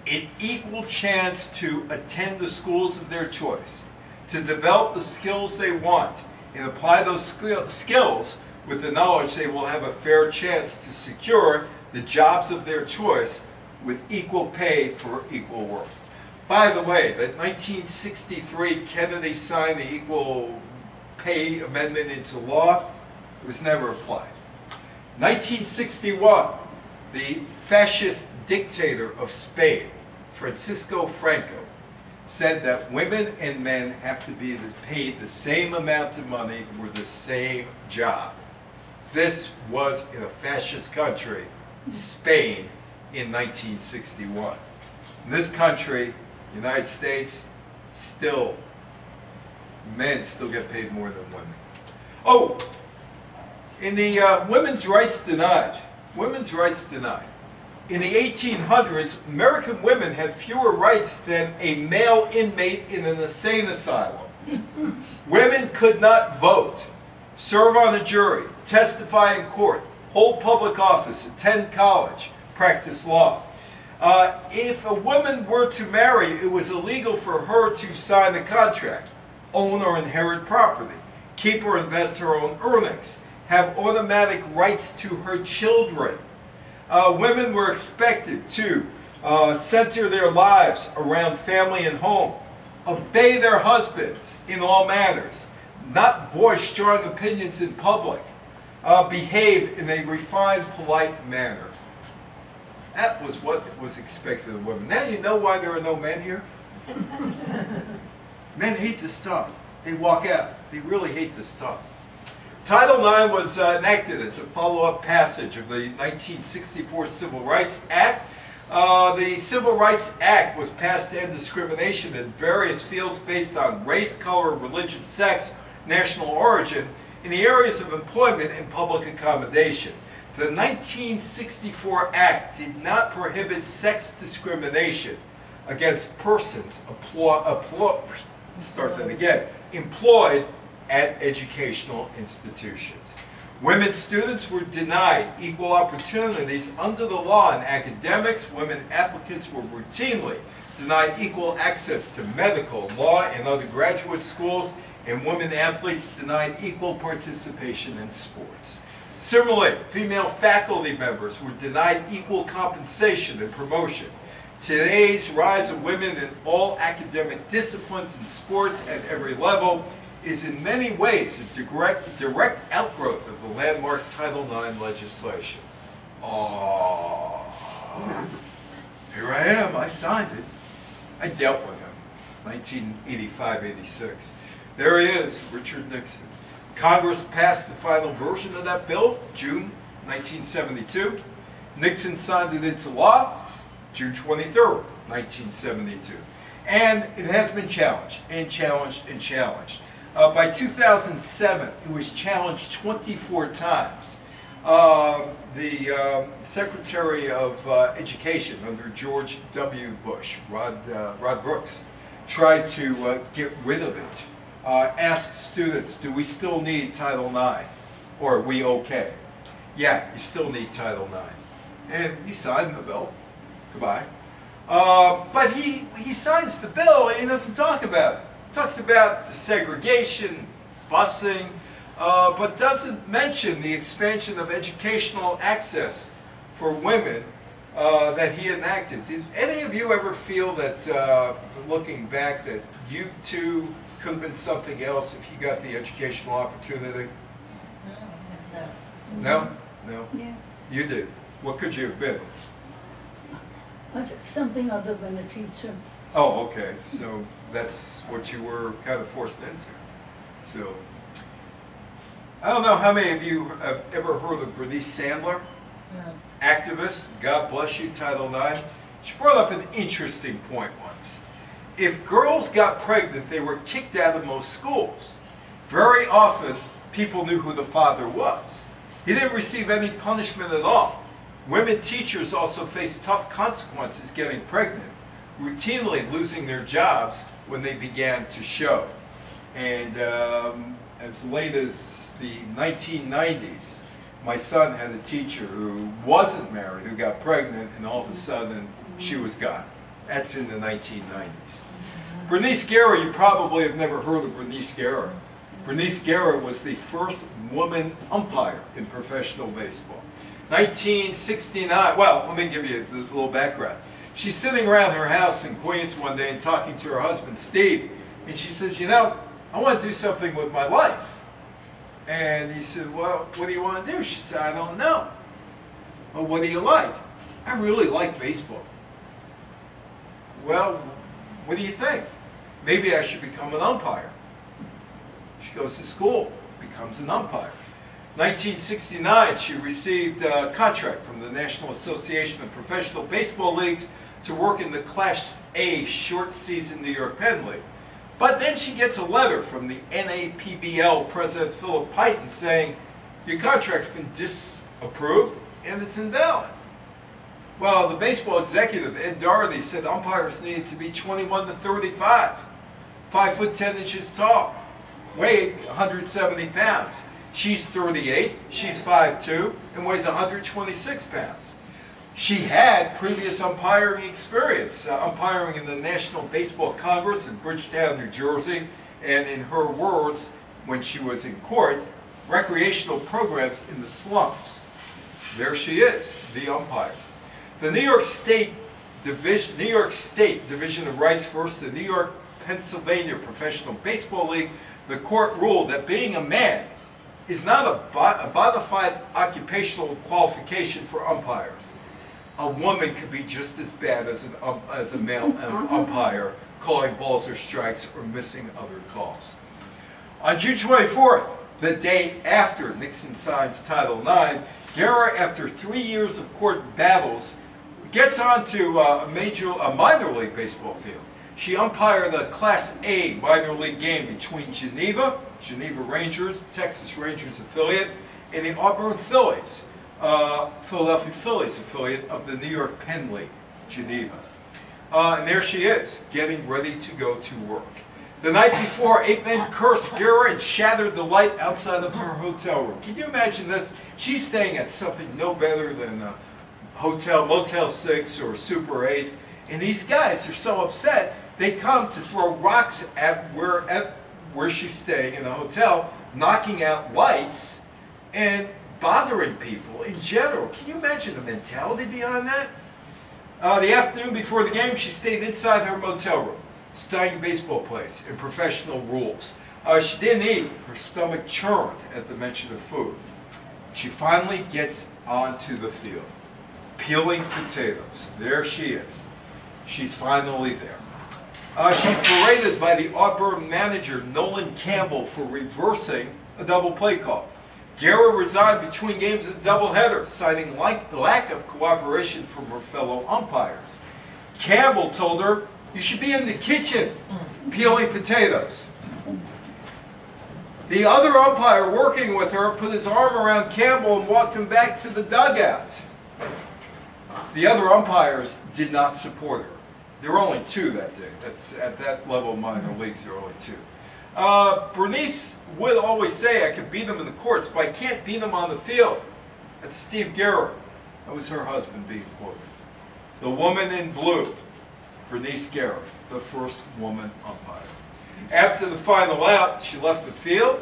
An equal chance to attend the schools of their choice, to develop the skills they want, and apply those skills with the knowledge they will have a fair chance to secure the jobs of their choice with equal pay for equal work. By the way, that 1963 Kennedy signed the Equal Pay Amendment into law, it was never applied. 1961, the fascist dictator of Spain, Francisco Franco, said that women and men have to be paid the same amount of money for the same job. This was in a fascist country, Spain, in 1961. In this country, United States, still, men still get paid more than women. Oh, in the women's rights denied, in the 1800s, American women had fewer rights than a male inmate in an insane asylum. Women could not vote, serve on a jury, testify in court, hold public office, attend college, practice law. If a woman were to marry, it was illegal for her to sign the contract, own or inherit property, keep or invest her own earnings, have automatic rights to her children. Women were expected to center their lives around family and home, obey their husbands in all matters, not voice strong opinions in public, behave in a refined, polite manner. That was what was expected of women. Now you know why there are no men here? Men hate this talk. They walk out. They really hate this talk. Title IX was enacted as a follow-up passage of the 1964 Civil Rights Act. The Civil Rights Act was passed to end discrimination in various fields based on race, color, religion, sex, national origin in the areas of employment and public accommodation. The 1964 Act did not prohibit sex discrimination against persons employed at educational institutions. Women students were denied equal opportunities under the law in academics. Women applicants were routinely denied equal access to medical, law, and other graduate schools, and women athletes denied equal participation in sports. Similarly, female faculty members were denied equal compensation and promotion. Today's rise of women in all academic disciplines and sports at every level is in many ways a direct outgrowth of the landmark Title IX legislation. Oh, here I am, I signed it. I dealt with him, 1985-86. There he is, Richard Nixon. Congress passed the final version of that bill, June 1972. Nixon signed it into law, June 23rd, 1972. And it has been challenged, and challenged, and challenged. By 2007, it was challenged 24 times. The Secretary of Education under George W. Bush, Rod Brooks, tried to get rid of it. Asked students, do we still need Title IX? Or are we okay? Yeah, you still need Title IX. And he signed the bill. Goodbye. But he signs the bill and he doesn't talk about it. Talks about desegregation, busing, but doesn't mention the expansion of educational access for women that he enacted. Did any of you ever feel that, looking back, that you too could have been something else if you got the educational opportunity? No? No? Yeah. You did. What could you have been? Was it something other than a teacher? Oh, okay. So that's what you were kind of forced into. So, I don't know how many of you have ever heard of Bernice Sandler, activist, God bless you, Title IX. She brought up an interesting point once. If girls got pregnant, they were kicked out of most schools. Very often, people knew who the father was. He didn't receive any punishment at all. Women teachers also faced tough consequences getting pregnant, routinely losing their jobs when they began to show. And as late as the 1990s, my son had a teacher who wasn't married, who got pregnant, and all of a sudden she was gone. That's in the 1990s. Bernice Guerra, you probably have never heard of Bernice Guerra. Bernice Guerra was the first woman umpire in professional baseball. 1969, well, let me give you a little background. She's sitting around her house in Queens one day and talking to her husband, Steve, and she says, you know, I want to do something with my life. And he said, well, what do you want to do? She said, I don't know. Well, what do you like? I really like baseball. Well, what do you think? Maybe I should become an umpire. She goes to school, becomes an umpire. 1969, she received a contract from the National Association of Professional Baseball Leagues to work in the Class A short season New York Penn League. But then she gets a letter from the NAPBL President Philip Payton saying, your contract's been disapproved and it's invalid. Well, the baseball executive, Ed Doherty, said umpires needed to be 21 to 35, 5 foot 10 inches tall, weighed 170 pounds. She's 38, she's 5'2", and weighs 126 pounds. She had previous umpiring experience, umpiring in the National Baseball Congress in Bridgetown, New Jersey, and in her words, when she was in court, recreational programs in the slums. There she is, the umpire. The New York State Division of Rights versus the New York Pennsylvania Professional Baseball League, the court ruled that being a man is not a bona fide occupational qualification for umpires. A woman could be just as bad as a male umpire, calling balls or strikes or missing other calls. On June 24th, the day after Nixon signs Title IX, Guerra, after 3 years of court battles, gets onto a minor league baseball field. She umpired the Class A minor league game between Geneva Rangers, Texas Rangers affiliate, and the Auburn Phillies, Philadelphia Phillies affiliate of the New York Penn League, Geneva. And there she is, getting ready to go to work. The night before, 8 men cursed Guerra and shattered the light outside of her hotel room. Can you imagine this? She's staying at something no better than a hotel, Motel 6 or Super 8, and these guys are so upset, they come to throw rocks at where she's staying in the hotel, knocking out lights and bothering people in general. Can you imagine the mentality behind that? The afternoon before the game, she stayed inside her motel room, studying baseball plays and professional rules. She didn't eat. Her stomach churned at the mention of food. She finally gets onto the field, peeling potatoes. There she is. She's finally there. She's berated by the Auburn manager, Nolan Campbell, for reversing a double play call. Guerra resigned between games of the doubleheader, citing lack of cooperation from her fellow umpires. Campbell told her, you should be in the kitchen peeling potatoes. The other umpire working with her put his arm around Campbell and walked him back to the dugout. The other umpires did not support her. There were only 2 that day. That's at that level of minor leagues, there were only 2. Bernice would always say, I could beat them in the courts, but I can't beat them on the field. That's Steve Guerra. That was her husband being quoted. The woman in blue, Bernice Guerra, the first woman umpire. After the final out, she left the field,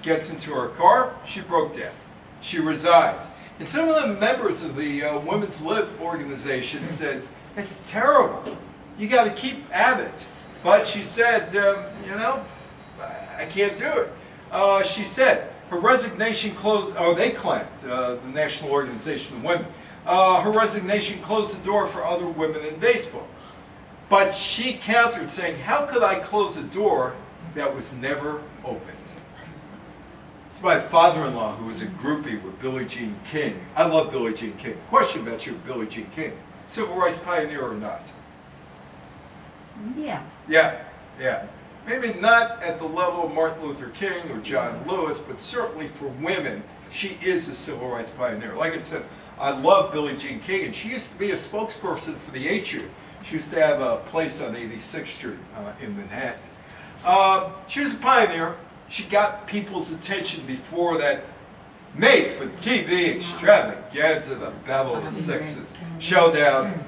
gets into her car, she broke down. She resigned. And some of the members of the Women's Lib organization said, it's terrible. You got to keep at it. But she said, you know, I can't do it. She said her resignation closed, oh, they claimed, the National Organization of Women, her resignation closed the door for other women in baseball. But she countered saying, how could I close a door that was never opened? It's my father-in-law who was a groupie with Billie Jean King. I love Billie Jean King. Question about you, Billie Jean King. Civil rights pioneer or not? Yeah. Yeah. Maybe not at the level of Martin Luther King or John Lewis, but certainly for women, she is a civil rights pioneer. Like I said, I love Billie Jean King, and she used to be a spokesperson for the HU. She used to have a place on 86th Street in Manhattan. She was a pioneer. She got people's attention before that made-for-TV extravaganza, the Battle of the Sexes showdown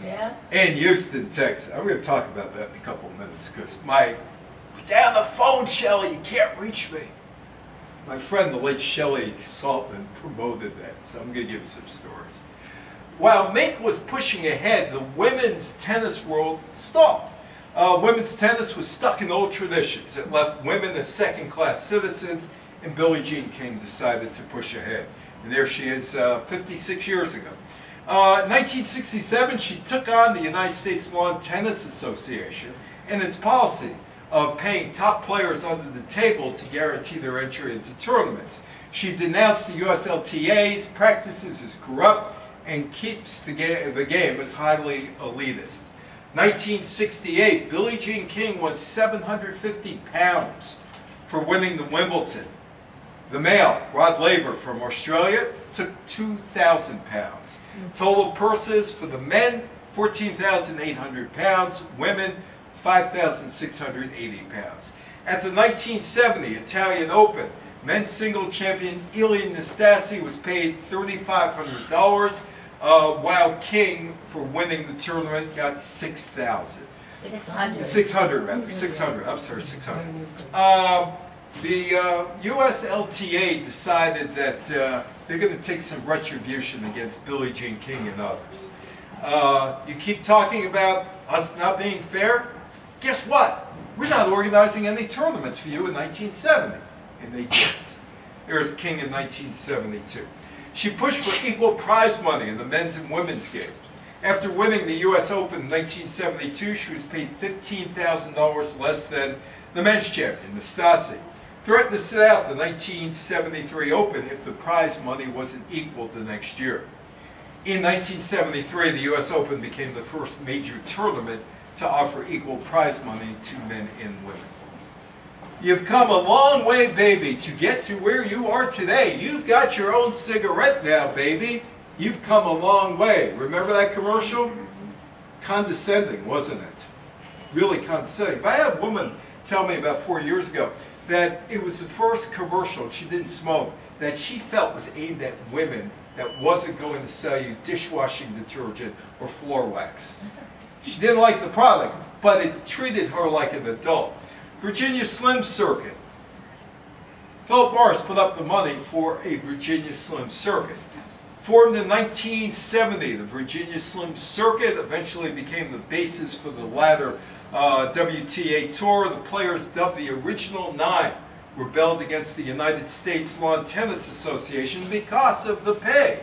in Houston, Texas. I'm going to talk about that in a couple of minutes because down the phone, Shelley, you can't reach me. My friend, the late Shelley Saltman, promoted that, so I'm going to give you some stories. While Mink was pushing ahead, the women's tennis world stalled. Women's tennis was stuck in old traditions. It left women as second-class citizens, and Billie Jean King decided to push ahead. And there she is 56 years ago. In 1967, she took on the United States Lawn Tennis Association and its policy of paying top players under the table to guarantee their entry into tournaments. She denounced the USLTA's practices as corrupt and keeps the game as highly elitist. 1968, Billie Jean King won 750 pounds for winning the Wimbledon. The male, Rod Laver from Australia, took 2,000 pounds. Total purses for the men, 14,800 pounds. Women, 5,680 pounds. At the 1970 Italian Open, men's single champion Ilie Nastase was paid $3,500, while King, for winning the tournament, got 6,000. 600 rather, 600, I'm sorry, 600. The USLTA decided that they're going to take some retribution against Billie Jean King and others. You keep talking about us not being fair? Guess what? We're not organizing any tournaments for you in 1970. And they didn't. Here's King in 1972. She pushed for equal prize money in the men's and women's game. After winning the U.S. Open in 1972, she was paid $15,000 less than the men's champion, Nastase. Threatened to sit out the 1973 Open if the prize money wasn't equal the next year. In 1973, the U.S. Open became the first major tournament to offer equal prize money to men and women. You've come a long way, baby, to get to where you are today. You've got your own cigarette now, baby. You've come a long way. Remember that commercial? Condescending, wasn't it? Really condescending. But I had a woman tell me about 4 years ago that it was the first commercial, she didn't smoke, that she felt was aimed at women that wasn't going to sell you dishwashing detergent or floor wax. She didn't like the product, but it treated her like an adult. Virginia Slim Circuit. Philip Morris put up the money for a Virginia Slim Circuit. Formed in 1970, the Virginia Slim Circuit eventually became the basis for the latter WTA Tour. The players, dubbed the Original Nine, rebelled against the United States Lawn Tennis Association because of the pay.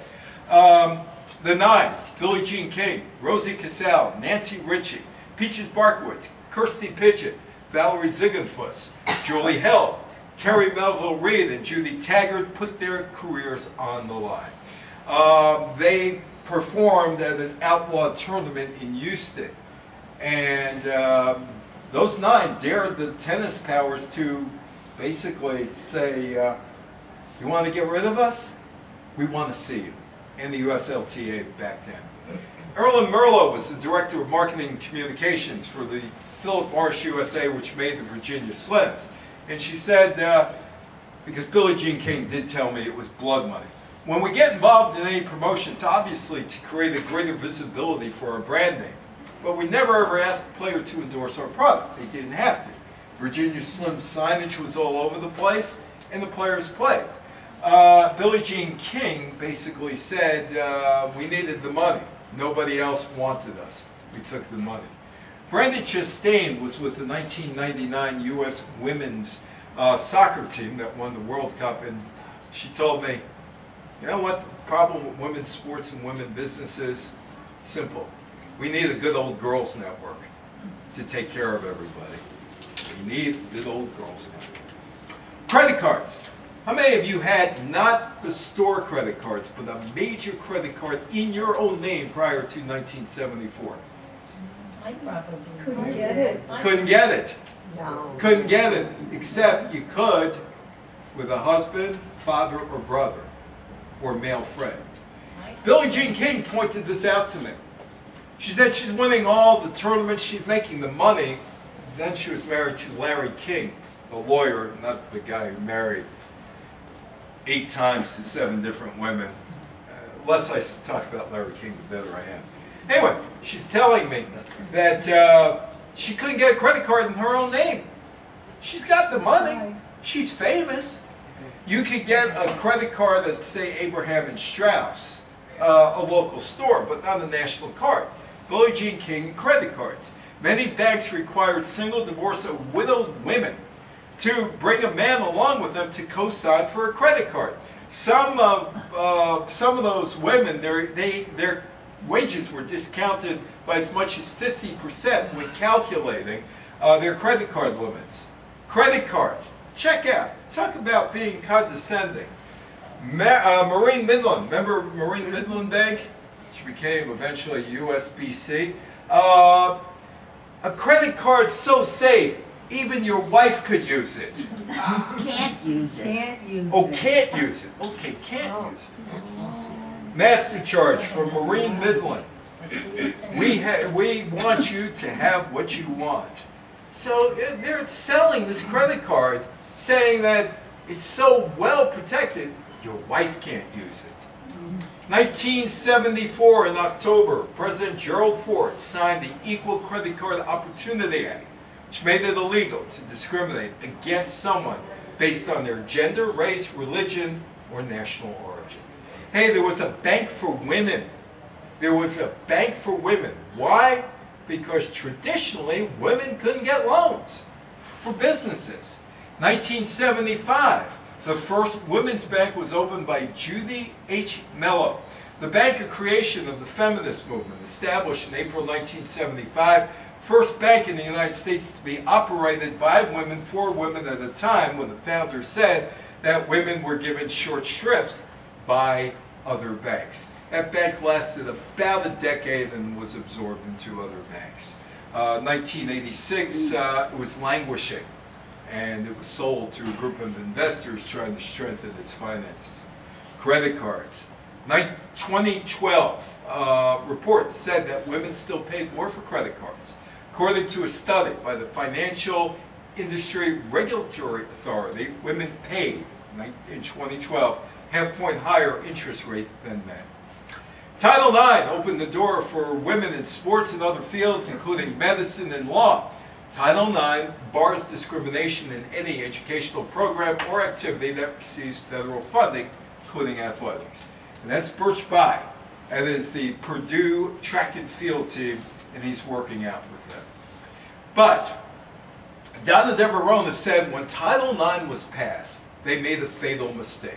The Nine: Billie Jean King, Rosie Casale, Nancy Ritchie, Peaches Barkowitz, Kirsty Pidgeot, Valerie Ziegenfuss, Julie Held, Kerry Melville Reed, and Judy Taggart put their careers on the line. They performed at an outlaw tournament in Houston, and those nine dared the tennis powers to basically say, you want to get rid of us? We want to see you. And the USLTA backed down. Erlen Merlo was the Director of Marketing and Communications for the Philip Morris USA, which made the Virginia Slims. And she said, because Billie Jean King did tell me it was blood money. When we get involved in any promotions, obviously to create a greater visibility for our brand name, but we never ever asked the player to endorse our product. They didn't have to. Virginia Slim signage was all over the place, and the players played. Billie Jean King basically said we needed the money. Nobody else wanted us. We took the money. Brenda Chastain was with the 1999 U.S. women's soccer team that won the World Cup, and she told me, you know what the problem with women's sports and women's business is? Simple. We need a good old girls network to take care of everybody. We need a good old girls network. Credit cards. How many of you had not the store credit cards, but a major credit card in your own name prior to 1974? I probably Couldn't get it. Couldn't get it. No. Couldn't get it, except you could with a husband, father, or brother, or male friend. Billie Jean King pointed this out to me. She said she's winning all the tournaments, she's making the money. Then she was married to Larry King, the lawyer, not the guy who married 8 times to 7 different women. The less I talk about Larry King, the better I am. Anyway, she's telling me that she couldn't get a credit card in her own name. She's got the money. She's famous. You could get a credit card at, say, Abraham and Strauss, a local store, but not a national card. Billie Jean King credit cards. Many banks required single, divorced, or widowed women to bring a man along with them to co-sign for a credit card. Some of those women, their wages were discounted by as much as 50% when calculating their credit card limits. Credit cards, check out. Talk about being condescending. Marine Midland, remember Marine Midland Bank? Which became eventually USBC. A credit card so safe, even your wife could use it. Can't use it. Can't use Oh, it. can't use it. Okay, can't use it. MasterCharge from Marine Midland. We want you to have what you want. So they're selling this credit card saying that it's so well protected, your wife can't use it. 1974 in October, President Gerald Ford signed the Equal Credit Card Opportunity Act, which made it illegal to discriminate against someone based on their gender, race, religion, or national origin. Hey, there was a bank for women. There was a bank for women. Why? Because traditionally, women couldn't get loans for businesses. 1975, the first women's bank was opened by Judy H. Mello. The bank, a creation of the feminist movement, established in April 1975, first bank in the United States to be operated by women for women at a time when the founder said that women were given short shrifts by other banks. That bank lasted about a decade and was absorbed into other banks. 1986, it was languishing, and it was sold to a group of investors trying to strengthen its finances. Credit cards. 2012 report said that women still paid more for credit cards. According to a study by the Financial Industry Regulatory Authority, women paid in 2012 half-point higher interest rate than men. Title IX opened the door for women in sports and other fields, including medicine and law. Title IX bars discrimination in any educational program or activity that receives federal funding, including athletics. And that's Birch Bayh. That is the Purdue track and field team, and he's working out with them. But Donna Deverona said when Title IX was passed, they made a fatal mistake.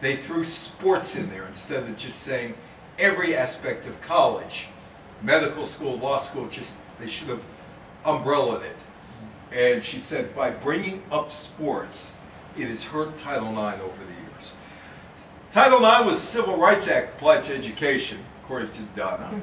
They threw sports in there instead of just saying every aspect of college, medical school, law school, they should have umbrellaed it. And she said by bringing up sports, it has hurt Title IX over the years. Title IX was a Civil Rights Act applied to education, according to Donna,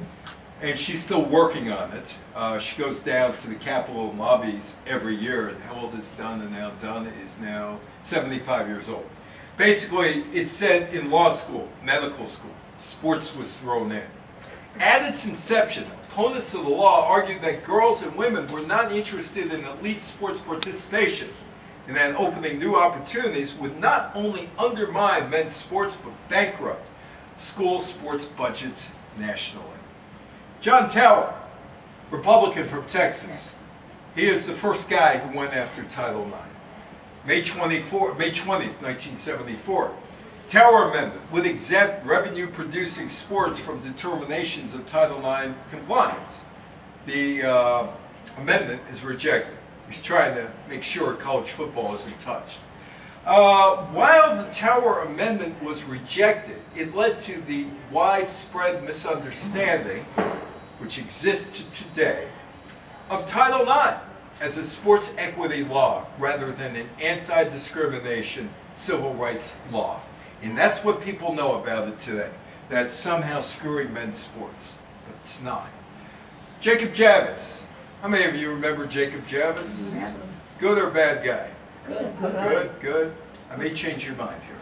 and she's still working on it. She goes down to the Capitol and lobbies every year, and how old is Donna now? Donna is now 75 years old. Basically, it said in law school, medical school, sports was thrown in. At its inception, opponents of the law argued that girls and women were not interested in elite sports participation, and that opening new opportunities would not only undermine men's sports, but bankrupt school sports budgets nationally. John Tower, Republican from Texas. He is the first guy who went after Title IX. May 20th, 1974. Tower Amendment would exempt revenue-producing sports from determinations of Title IX compliance. The amendment is rejected. He's trying to make sure college football isn't touched. While the Tower Amendment was rejected, it led to the widespread misunderstanding, which exists today, of Title IX as a sports equity law rather than an anti-discrimination civil rights law. And that's what people know about it today. That's somehow screwing men's sports, but it's not. Jacob Javits. How many of you remember Jacob Javits? Good or bad guy? Good. Good, good. I may change your mind here.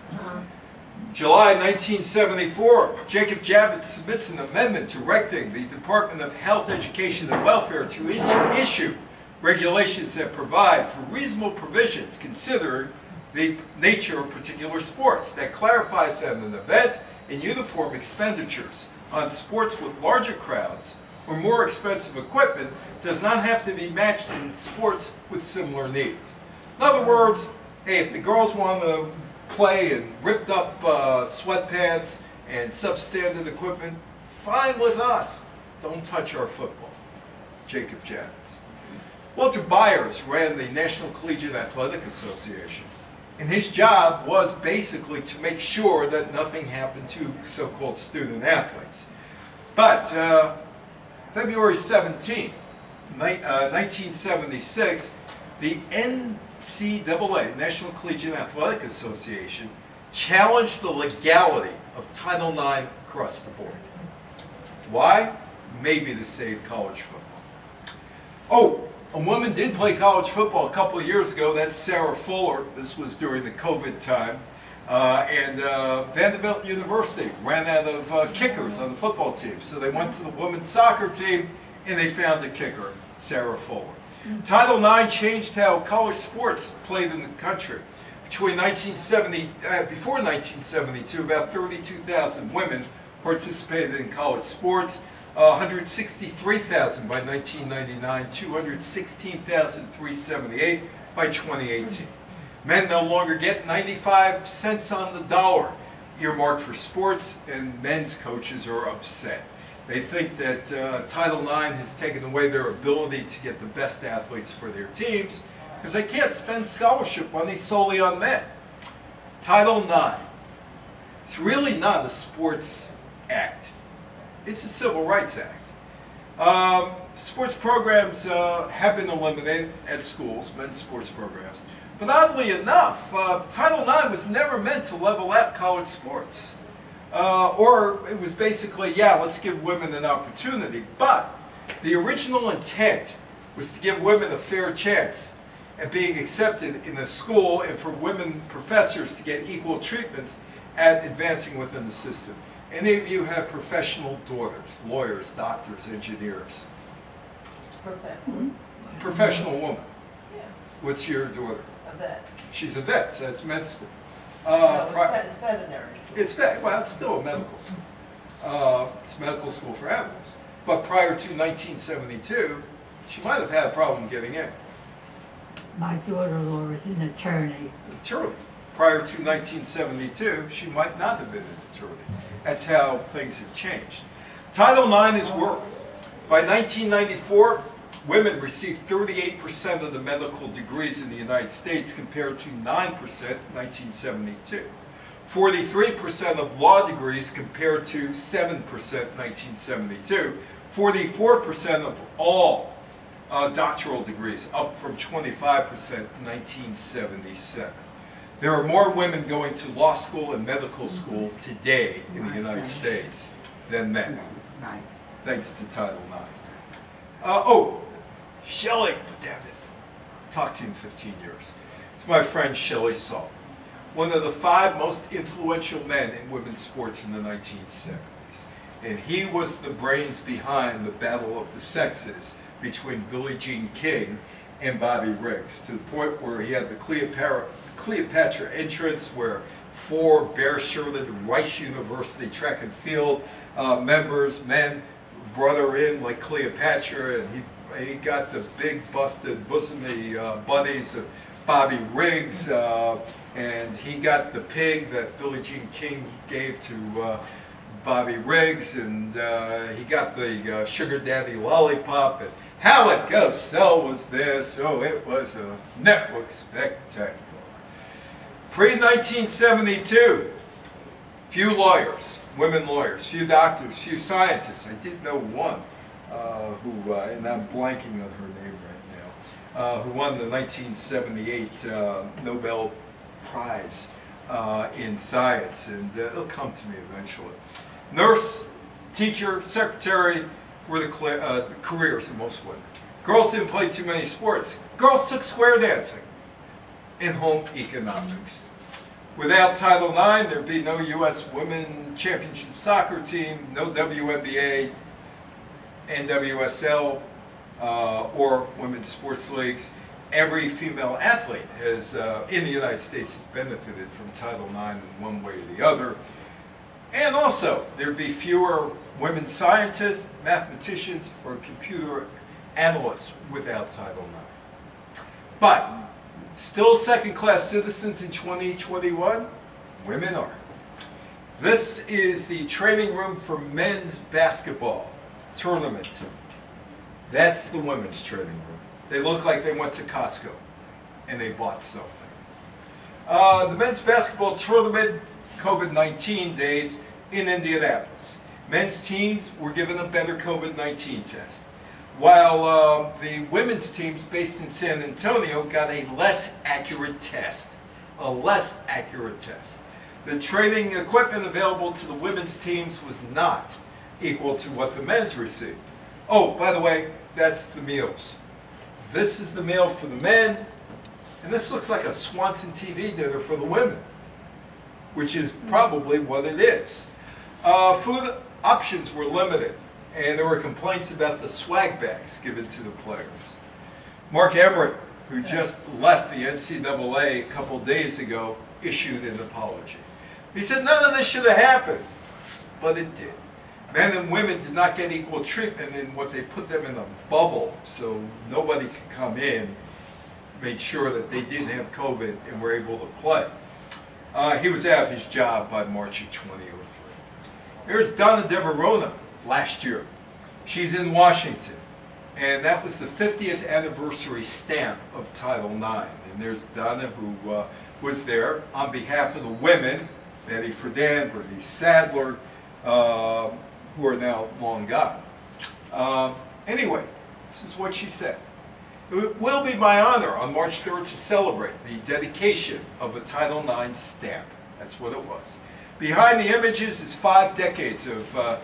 July 1974, Jacob Javits submits an amendment directing the Department of Health, Education, and Welfare to issue regulations that provide for reasonable provisions considering the nature of particular sports, that clarifies that an event and uniform expenditures on sports with larger crowds or more expensive equipment does not have to be matched in sports with similar needs. In other words, hey, if the girls want to play in ripped up sweatpants and substandard equipment, fine with us. Don't touch our football. Jacob Javits. Walter Byers ran the National Collegiate Athletic Association, and his job was basically to make sure that nothing happened to so-called student athletes. But February 17th, 1976, the NCAA, National Collegiate Athletic Association, challenged the legality of Title IX across the board. Why? Maybe to save college football. Oh, a woman did play college football a couple of years ago. That's Sarah Fuller. This was during the COVID time. Vanderbilt University ran out of kickers on the football team. So they went to the women's soccer team and they found a kicker, Sarah Fuller. Title IX changed how college sports played in the country. Before 1972, about 32,000 women participated in college sports. 163,000 by 1999, 216,378 by 2018. Men no longer get 95 cents on the dollar earmarked for sports, and men's coaches are upset. They think that Title IX has taken away their ability to get the best athletes for their teams because they can't spend scholarship money solely on men. Title IX, it's really not a sports act. It's a Civil Rights Act. Sports programs have been eliminated at schools, men's sports programs. But oddly enough, Title IX was never meant to level out college sports. Or it was basically, yeah, let's give women an opportunity. But the original intent was to give women a fair chance at being accepted in a school and for women professors to get equal treatment at advancing within the system. Any of you have professional daughters, lawyers, doctors, engineers? Professional woman. Yeah. What's your daughter? A vet. She's a vet, so it's med school. No, it's veterinary. Well, it's still a medical school. It's medical school for animals. But prior to 1972, she might have had a problem getting in. My daughter-in-law is an attorney. Attorney. Prior to 1972, she might not have been an attorney. That's how things have changed. Title IX is work. By 1994, women received 38% of the medical degrees in the United States compared to 9% in 1972. 43% of law degrees compared to 7% in 1972. 44% of all doctoral degrees, up from 25% in 1977. There are more women going to law school and medical school today in the United States than men, Right. thanks to Title IX. Oh, Shelley, damn it, talked to you in 15 years. It's my friend Shelley Salt, one of the 5 most influential men in women's sports in the 1970s. And he was the brains behind the battle of the sexes between Billie Jean King and Bobby Riggs, to the point where he had the Cleopatra entrance where 4 bare-shirted Rice University track and field members, men, brought her in like Cleopatra, and he got the big busted bosomy buddies of Bobby Riggs, and he got the pig that Billie Jean King gave to Bobby Riggs, and he got the Sugar Daddy lollipop, and how it goes, so was this. Oh, it was a network spectacular. Pre-1972, few lawyers, women lawyers, few doctors, few scientists. I did know one who, and I'm blanking on her name right now, who won the 1978 Nobel Prize in Science, and it'll come to me eventually. Nurse, teacher, secretary were the careers of most women. Girls didn't play too many sports. Girls took square dancing and home economics. Without Title IX, there'd be no U.S. Women Championship Soccer team, no WNBA, NWSL, or women's sports leagues. Every female athlete has, in the United States, has benefited from Title IX in one way or the other. And also, there'd be fewer women scientists, mathematicians, or computer analysts without Title IX. But still second-class citizens in 2021? Women are. This is the training room for men's basketball tournament. That's the women's training room. They look like they went to Costco and they bought something. The men's basketball tournament, COVID-19 days in Indianapolis. Men's teams were given a better COVID-19 test, while the women's teams based in San Antonio got a less accurate test. A less accurate test. The training equipment available to the women's teams was not equal to what the men's received. Oh, by the way, that's the meals. This is the meal for the men, and this looks like a Swanson TV dinner for the women, which is probably what it is. Food options were limited, and there were complaints about the swag bags given to the players. Mark Emmert, who just left the NCAA a couple days ago, issued an apology. He said none of this should have happened, but it did. Men and women did not get equal treatment in what they put them in a bubble, so nobody could come in, made sure that they didn't have COVID and were able to play. He was out of his job by March of 2003. Here's Donna DeVerona last year. She's in Washington, and that was the 50th anniversary stamp of Title IX. And there's Donna, who was there on behalf of the women, Betty Friedan, Bernice Sadler, who are now long gone. Anyway, this is what she said. It will be my honor on March 3rd to celebrate the dedication of a Title IX stamp. That's what it was. Behind the images is 5 decades of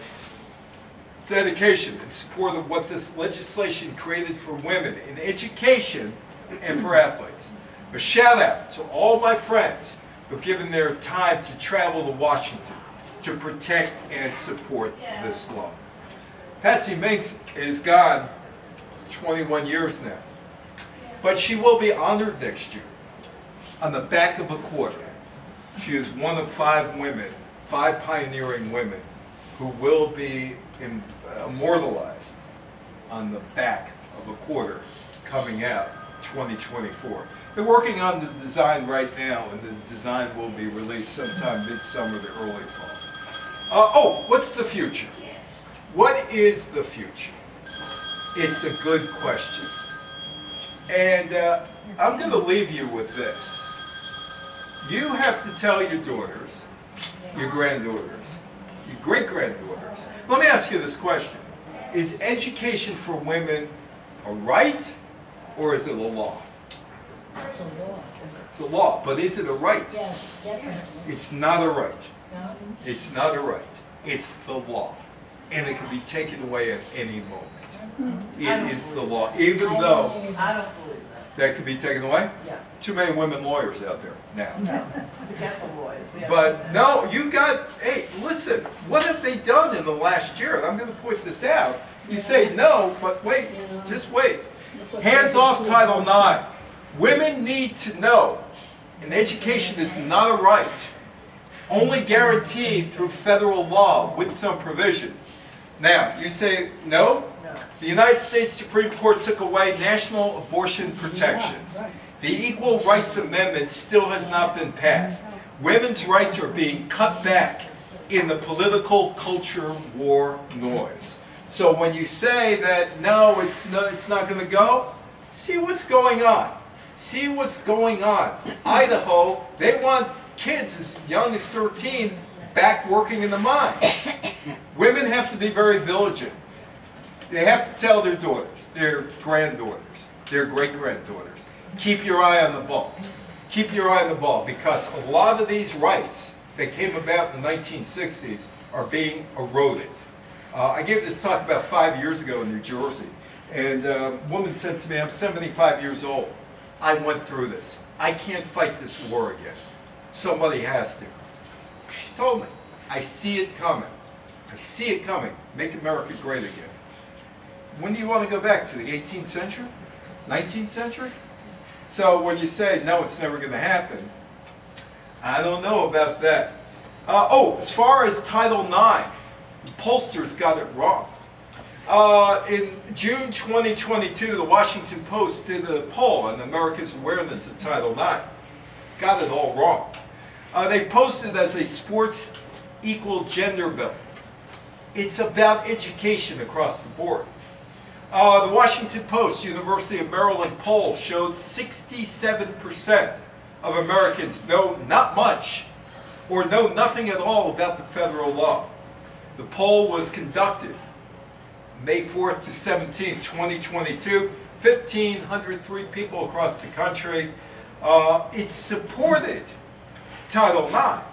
dedication in support of what this legislation created for women in education and for athletes. A shout out to all my friends who have given their time to travel to Washington to protect and support this law. Patsy Mink is gone 21 years now, but she will be honored next year on the back of a quarter. She is one of 5 women, 5 pioneering women, who will be immortalized on the back of a quarter coming out 2024. They're working on the design right now, and the design will be released sometime midsummer to early fall. Oh, what's the future? What is the future? It's a good question. And I'm going to leave you with this. You have to tell your daughters, your granddaughters, your great-granddaughters. Let me ask you this question. Is education for women a right, or is it a law? It's a law. It's a law, but is it a right? Yes, definitely. It's not a right. No? It's not a right. It's the law. And it can be taken away at any moment. It is the law. Even though I don't believe that. that could be taken away? Yeah. Too many women lawyers out there now. No, we got the lawyers. We have- But no, you got, hey, listen, what have they done in the last year? And I'm going to point this out. You say no, but wait, just wait. Hands off Title IX. Women need to know, and education is not a right, only guaranteed through federal law with some provisions. Now, you say no? No. The United States Supreme Court took away national abortion protections. Yeah, right. The Equal Rights Amendment still has not been passed. Women's rights are being cut back in the political culture war noise. So when you say that, no, it's not going to go, see what's going on. See what's going on. Idaho, they want kids as young as 13 back working in the mine. Women have to be very vigilant. They have to tell their daughters, their granddaughters, their great-granddaughters, keep your eye on the ball. Keep your eye on the ball, because a lot of these rights that came about in the 1960s are being eroded. I gave this talk about 5 years ago in New Jersey, and a woman said to me, I'm 75 years old. I went through this. I can't fight this war again. Somebody has to. She told me, I see it coming. I see it coming. Make America great again. When do you want to go back to the 18th century? 19th century? So when you say, no, it's never going to happen, I don't know about that. As far as Title IX, the pollsters got it wrong. In June 2022, the Washington Post did a poll on America's awareness of Title IX. Got it all wrong. They posted as a sports equal gender bill. It's about education across the board. The Washington Post, University of Maryland poll showed 67% of Americans know not much or know nothing at all about the federal law. The poll was conducted May 4th to 17th, 2022. 1,503 people across the country. It supported Title IX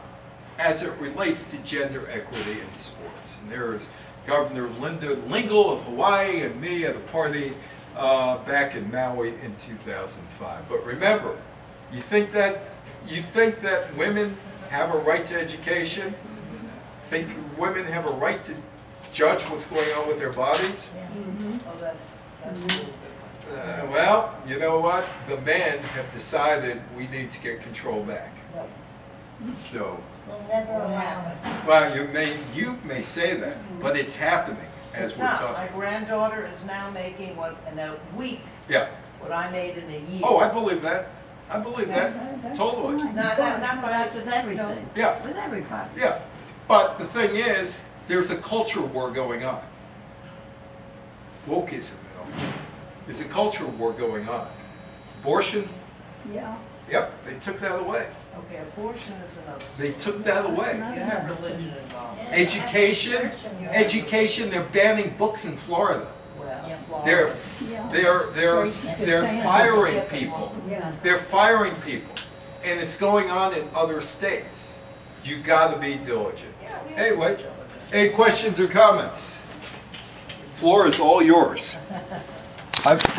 as it relates to gender equity in sports. And there is Governor Linda Lingle of Hawaii and me at a party back in Maui in 2005. But remember, you think that women have a right to education? Think women have a right to judge what's going on with their bodies? Oh, that's a little different. Well, you know what? The men have decided we need to get control back. No, So, We'll never it'll allow happen. it. well, you may say that, but it's happening as It's we're not. My talking. granddaughter is now making in a week Yeah. what I made in a year. Oh, I believe that. I believe that. That's Totally. fine. Not That's with everything. Yeah. With everybody. Yeah. But the thing is, there's a culture war going on. Wokeism, there's a culture war going on. Abortion, Yeah. yep, they took that away. Okay, abortion is another They story. took that away. You have religion involved. Education, education, they're banning books in Florida. Well, They're, Florida. they're firing people. Yeah. They're firing people. And it's going on in other states. You gotta be diligent. Yeah, we have Anyway, religion. any questions or comments? Floor is all yours. I've spoken.